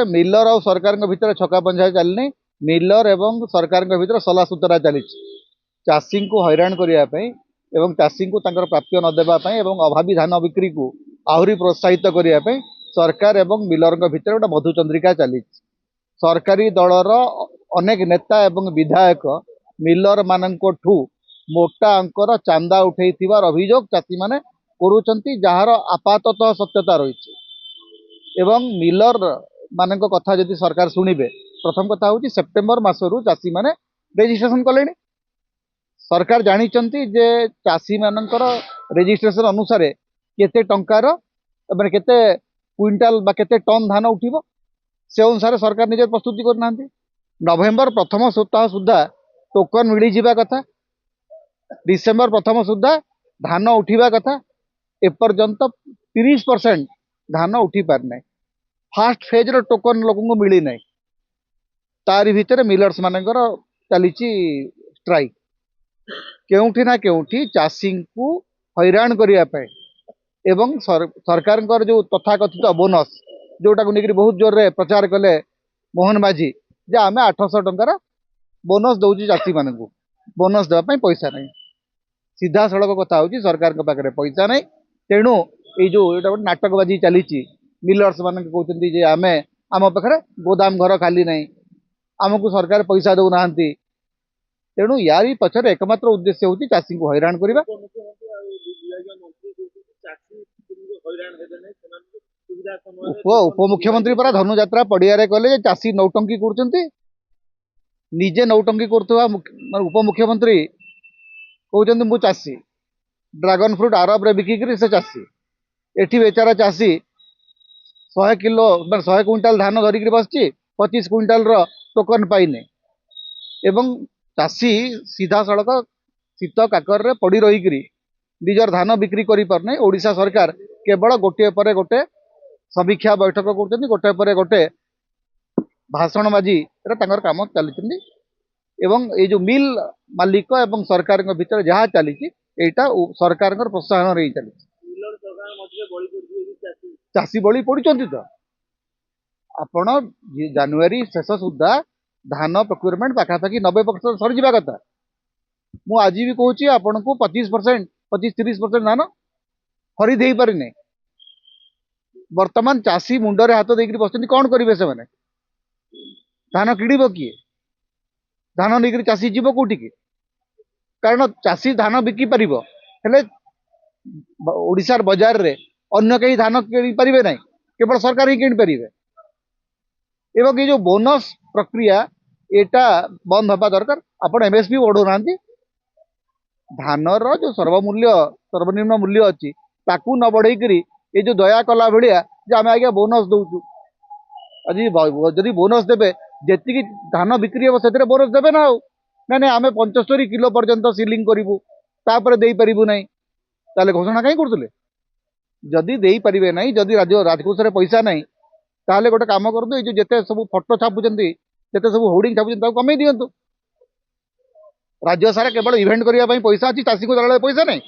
Miller और सरकार भितर छका पंजा चलनी मिलर एवं सरकार भितर सला सुतरा चली चाषी को हैरान करने एवं चाषी को प्राप्य न देवाई अभावी धान बिक्री को आहरी प्रोत्साहित करने सरकार एवं मिलर भितर गोटे मधुचंद्रिका चली सरकारी दलर अनेक नेता एवं विधायक मिलर मानू मोटा अंकर चांदा उठे अभियोग चाषी मैंने करुँच जार आपाततः सत्यता रही एवं मिलर मान कथा जदि सरकार शुणे प्रथम कथा हूँ सेप्टेम्बर मसरू चाषी मैंने रेजिस्ट्रेशन कले सरकार जानी जे चाषी मानकर रेजिस्ट्रेशन अनुसार केते टंकार मैंने केते क्विंटाल बा केते टन धान उठिबो से अनुसार सरकार निजे प्रस्तुति करना नवेम्बर प्रथम सप्ताह सुधा टोकन मिल जावा कथा डिसेम्बर प्रथम सुधा धान उठा कथा एपर्यंत 30% धान उठी पारना फास्ट फेज रो टोकन लोक मिली ना तारी भितर मिलर्स मानकर चली स्ट्राइक केउठी ना केउठी चाषी को हैरान करने एवं सरकार जो तथाकथित बोनस जोटा को लेकर बहुत जोर रे प्रचार कले मोहन माझी जे आम 800 टंकार बोनस दौर चाषी मान बोनस देवाई पैसा नहीं सीधा सड़क कथा हूँ सरकार पाखे पैसा नहीं तेणु ये जो नाटकबाजी चली मिलर्स मान कहते आम आम पाखे गोदाम घर खाली नहीं आमको सरकार पैसा दौना तेणु यारी पछरे एकमात्र उद्देश्य हूँ चाषी को हैरान करने उपमुख्यमंत्री परा धनुजात्रा पड़िया कहले चाषी नौटंकी कर निजे नौटंकी कर उपमुख्यमंत्री कहते मु चाषी ड्रागन फ्रूट आरब रे बिकिक से चाषी एठी बेचारा चाषी 100 किलो 100 क्विंटाल धान धरिक बस 25 क्विंटाल टोकन पाइने एवं चाषी सीधा सड़क शीत काकर रे पड़ी रही निजर धान बिक्री करि पारने ओडिशा सरकार केवल गोटे पर गोटे समीक्षा बैठक कर गोटे पर गोटे भाषणबाजी काम चली एवं ये जो मिल मालिक एवं सरकार भितर जहाँ चली यहाँ सरकार प्रोत्साहन रही चली चाषी बड़ी पड़ुंट तो आपण जनवरी शेष सुधा धान प्रोक्योरमेंट पाखापाखि 90% सरी जा कथा मु आज भी कहूँ आपन को 25% 25-30% धान खरीद हो पारि वर्तमान चाषी मुंडरे हाथ देकर बस कौन करेंगे से मैंने धान किणव किए धान नहीं चाषी जीव कौटी की कारण चाषी धान बिकी पार ओडिशार बजार रे अन्य कहीं धान किणी पारे ना केवल सरकार ही किणी पारे एवं ये जो बोनस प्रक्रिया एटा बंद हवा दरकार आपण एमएसपी बढ़ौना धानर जो सर्वनिम्न मूल्य अच्छी ताकू न बढ़ई ये जो दया कला भाया जे आम आज्ञा बोनस दौचु आज जदि बोनस देवे जी धान बिक्री हम से बोनस देवे ना ना आम 75 किलो पर्यंत सिलिंग करूँ तापर दे पारू ना ताले घोषणा कहीं करुले जदि दे पारे ना जदि राजकोष में पैसा ना ताले गोटे काम करूँ ये जिते सब फटो छापुंट जिते सब होर्डिंग छापुंट कमे दिंतु राज्य सारा केवल इवेंट करने पैसा अच्छी चाषी को दलाल पैसा नहीं।